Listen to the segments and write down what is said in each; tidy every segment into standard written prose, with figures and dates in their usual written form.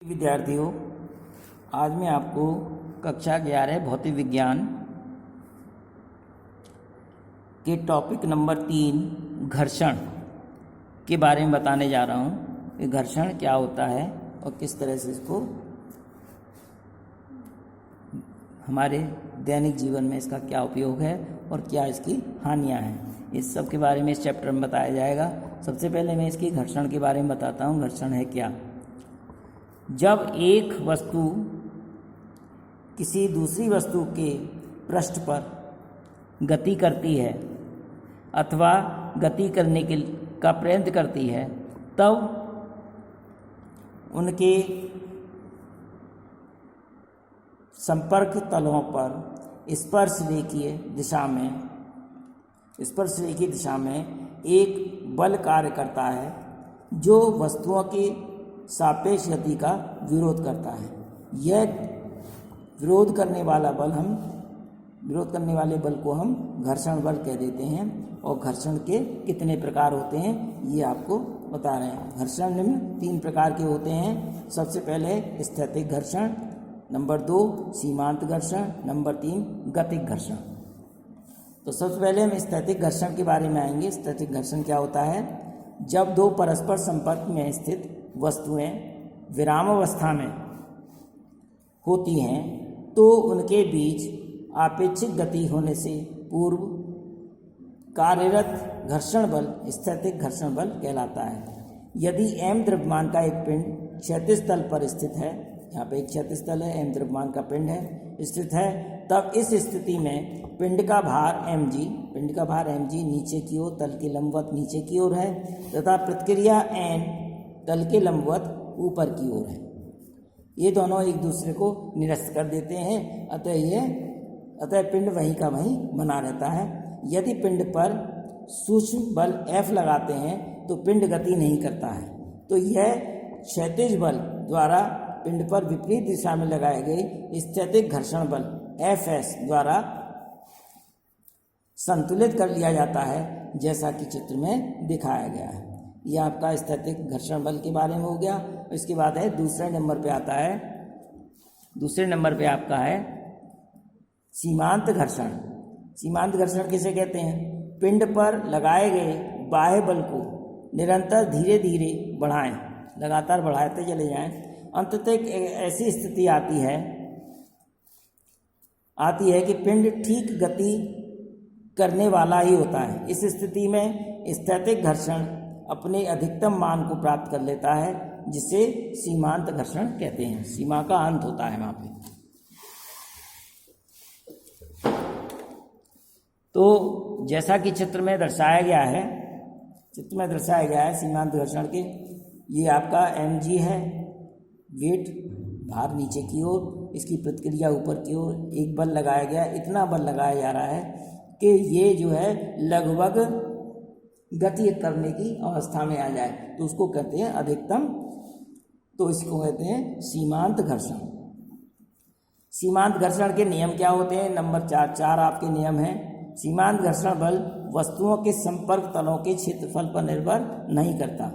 विद्यार्थियों, आज मैं आपको कक्षा 11 भौतिक विज्ञान के टॉपिक नंबर 3 घर्षण के बारे में बताने जा रहा हूँ कि घर्षण क्या होता है और किस तरह से इसको हमारे दैनिक जीवन में इसका क्या उपयोग है और क्या इसकी हानियाँ हैं। इस सब के बारे में इस चैप्टर में बताया जाएगा। सबसे पहले मैं इसकी घर्षण के बारे में बताता हूँ। घर्षण है क्या? जब एक वस्तु किसी दूसरी वस्तु के पृष्ठ पर गति करती है अथवा गति करने का प्रयत्न करती है, तब उनके संपर्क तलों पर स्पर्शरेखीय दिशा में एक बल कार्य करता है जो वस्तुओं की सापेक्ष गति का विरोध करता है। यह विरोध करने वाले बल को हम घर्षण बल कह देते हैं। और घर्षण के कितने प्रकार होते हैं ये आपको बता रहे हैं। घर्षण निम्न 3 प्रकार के होते हैं। सबसे पहले स्थैतिक घर्षण, नंबर 2 सीमांत घर्षण, नंबर 3 गतिक घर्षण। तो सबसे पहले हम स्थैतिक घर्षण के बारे में आएंगे। स्थैतिक घर्षण क्या होता है? जब दो परस्पर संपर्क में स्थित वस्तुएं विरामावस्था में होती हैं तो उनके बीच आपेक्षिक गति होने से पूर्व कार्यरत घर्षण बल स्थैतिक घर्षण बल कहलाता है। यदि m द्रव्यमान का एक पिंड क्षैतिज तल पर स्थित है, यहाँ पे एक क्षैतिज तल है, m द्रव्यमान का पिंड है स्थित है, तब इस स्थिति में पिंड का भार mg नीचे की ओर तल के लंबवत नीचे की ओर है तथा प्रतिक्रिया n तल के लंबवत ऊपर की ओर है। ये दोनों एक दूसरे को निरस्त कर देते हैं, अतः पिंड वहीं का वहीं बना रहता है। यदि पिंड पर सूक्ष्म बल F लगाते हैं तो पिंड गति नहीं करता है, तो यह क्षैतिज बल द्वारा पिंड पर विपरीत दिशा में लगाए गए स्थैतिक घर्षण बल Fs द्वारा संतुलित कर लिया जाता है, जैसा कि चित्र में दिखाया गया है। यह आपका स्थैतिक घर्षण बल के बारे में हो गया। इसके बाद है दूसरे नंबर पे आपका है सीमांत घर्षण। सीमांत घर्षण किसे कहते हैं? पिंड पर लगाए गए बाह्य बल को निरंतर धीरे धीरे बढ़ाएं, लगातार बढ़ाते चले जाएं, अंततः एक ऐसी स्थिति आती है कि पिंड ठीक गति करने वाला ही होता है। इस स्थिति में स्थैतिक घर्षण अपने अधिकतम मान को प्राप्त कर लेता है, जिसे सीमांत घर्षण कहते हैं। सीमा का अंत होता है वहाँ पे। तो जैसा कि चित्र में दर्शाया गया है सीमांत घर्षण के, ये आपका mg है, वेट भार नीचे की ओर, इसकी प्रतिक्रिया ऊपर की ओर, एक बल लगाया गया, इतना बल लगाया जा रहा है कि ये जो है लगभग गति करने की अवस्था में आ जाए, तो उसको कहते हैं अधिकतम, तो इसको कहते हैं सीमांत घर्षण। सीमांत घर्षण के नियम क्या होते हैं? नंबर 4 आपके नियम हैं। सीमांत घर्षण बल वस्तुओं के संपर्क तलों के क्षेत्रफल पर निर्भर नहीं करता।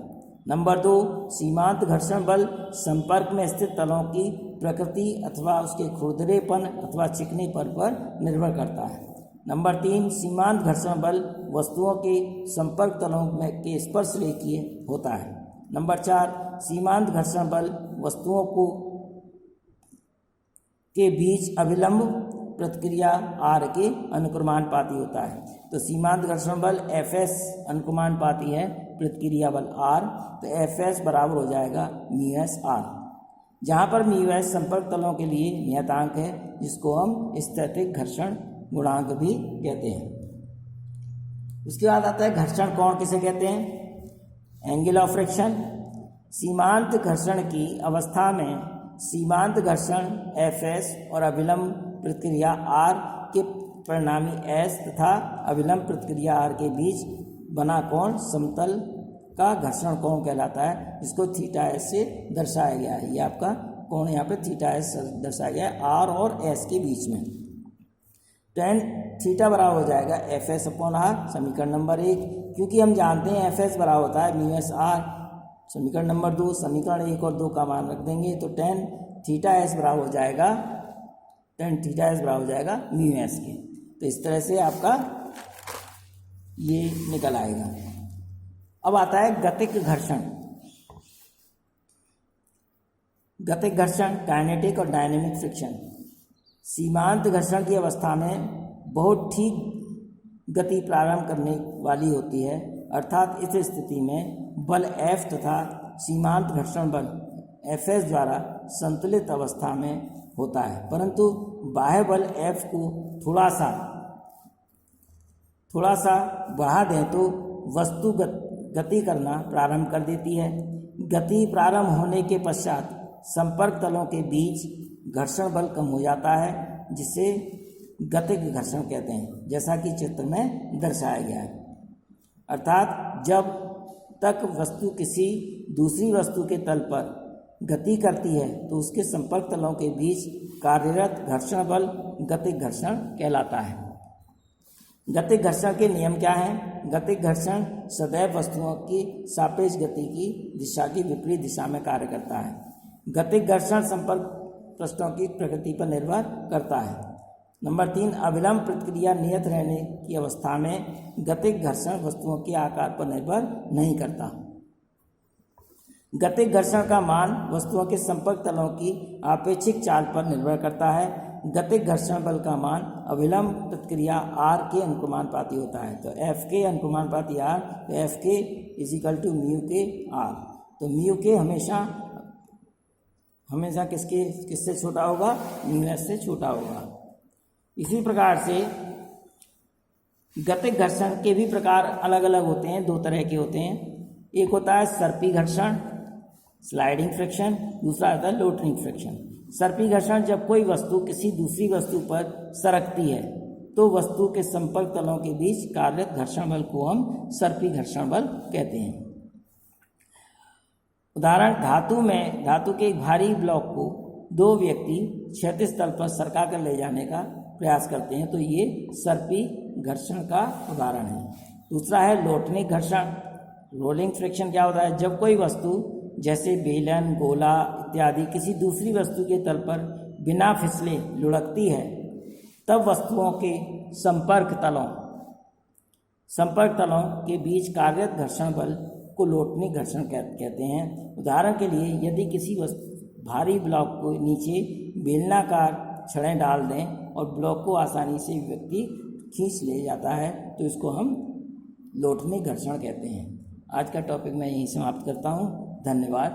नंबर 2 सीमांत घर्षण बल संपर्क में स्थित तलों की प्रकृति अथवा उसके खुरदरेपन अथवा चिकनेपन पर निर्भर करता है। नंबर 3 सीमांत घर्षण बल वस्तुओं के संपर्क तलों में के स्पर्श रेखीय होता है। नंबर 4 सीमांत घर्षण बल वस्तुओं के बीच अभिलंब प्रतिक्रिया R के अनुक्रमानुपाती होता है। तो सीमांत घर्षण बल Fs अनुक्रमानुपाती है प्रतिक्रिया बल R, तो Fs बराबर हो जाएगा μs/r, जहाँ पर μs संपर्क तलों के लिए नियतांक है, जिसको हम स्थैतिक घर्षण गुणांक भी कहते हैं। उसके बाद आता है घर्षण कोण किसे कहते हैं? Angle of friction. सीमांत घर्षण की अवस्था में सीमांत घर्षण Fs और अभिलंब प्रतिक्रिया R के परिणामी S तथा अभिलंब प्रतिक्रिया R के बीच बना कोण समतल का घर्षण कोण कहलाता है, जिसको θs से दर्शाया गया है। ये आपका कोण यहाँ पे θs दर्शाया गया है R और S के बीच में। tan थीटा बराबर हो जाएगा Fs/r, समीकरण नंबर 1, क्योंकि हम जानते हैं Fs बराबर होता है μs/r समीकरण नंबर 2, समीकरण 1 और 2 का मान रख देंगे तो tan थीटा एस बराबर हो जाएगा म्यू एस के। तो इस तरह से आपका ये निकल आएगा। अब आता है गतिक घर्षण। गतिक घर्षण काइनेटिक और डायनेमिक फ्रिक्शन। सीमांत घर्षण की अवस्था में बहुत ठीक गति प्रारंभ करने वाली होती है, अर्थात इस स्थिति में बल F तथा सीमांत घर्षण बल Fs द्वारा संतुलित अवस्था में होता है, परंतु बाह्य बल F को थोड़ा सा बढ़ा दें तो वस्तु गति करना प्रारंभ कर देती है। गति प्रारंभ होने के पश्चात संपर्क तलों के बीच घर्षण बल कम हो जाता है, जिसे गतिक घर्षण कहते हैं, जैसा कि चित्र में दर्शाया गया है। अर्थात जब तक वस्तु किसी दूसरी वस्तु के तल पर गति करती है तो उसके संपर्क तलों के बीच कार्यरत घर्षण बल गतिक घर्षण कहलाता है। गतिक घर्षण के नियम क्या हैं? गतिक घर्षण सदैव वस्तुओं की सापेक्ष गति की दिशा की विपरीत दिशा में कार्य करता है। गतिक घर्षण संपर्क पृष्ठों की प्रकृति पर निर्भर करता है। नंबर 3, अविलंब प्रतिक्रिया नियत रहने की अवस्था में गतिक घर्षण वस्तुओं के आकार पर निर्भर नहीं करता। गतिक घर्षण का मान वस्तुओं के संपर्क तलों की आपेक्षिक चाल पर निर्भर करता है। गतिक घर्षण बल का मान अविलंब प्रतिक्रिया R के अनुक्रमानुपाती होता है। तो F के अनुक्रमानुपाती R, तो F के = म्यू के R। तो म्यू के हमेशा किससे छोटा होगा? म्यू एस से छोटा होगा। इसी प्रकार से गतिक घर्षण के भी प्रकार अलग अलग होते हैं, 2 तरह के होते हैं। एक होता है सर्पी घर्षण, स्लाइडिंग फ्रिक्शन, दूसरा होता है लोटरिंग फ्रिक्शन। सर्पी घर्षण जब कोई वस्तु किसी दूसरी वस्तु पर सरकती है तो वस्तु के संपर्क तलों के बीच कार्यरत घर्षण बल को हम सर्पी घर्षण बल कहते हैं। उदाहरण, धातु के एक भारी ब्लॉक को 2 व्यक्ति क्षैतिज तल पर सरका कर ले जाने का प्रयास करते हैं, तो ये सर्पी घर्षण का उदाहरण है। दूसरा है लोटनिक घर्षण, रोलिंग फ्रिक्शन। क्या होता है? जब कोई वस्तु जैसे बेलन, गोला इत्यादि किसी दूसरी वस्तु के तल पर बिना फिसले लुढ़कती है, तब वस्तुओं के संपर्क तलों के बीच कार्यरत घर्षण बल को लोटनिक घर्षण कहते हैं। उदाहरण के लिए, यदि किसी भारी ब्लॉक को नीचे बेलनाकार छड़ें डाल दें और ब्लॉक को आसानी से व्यक्ति खींच ले जाता है तो इसको हम लोटनिक घर्षण कहते हैं। आज का टॉपिक मैं यहीं समाप्त करता हूँ। धन्यवाद।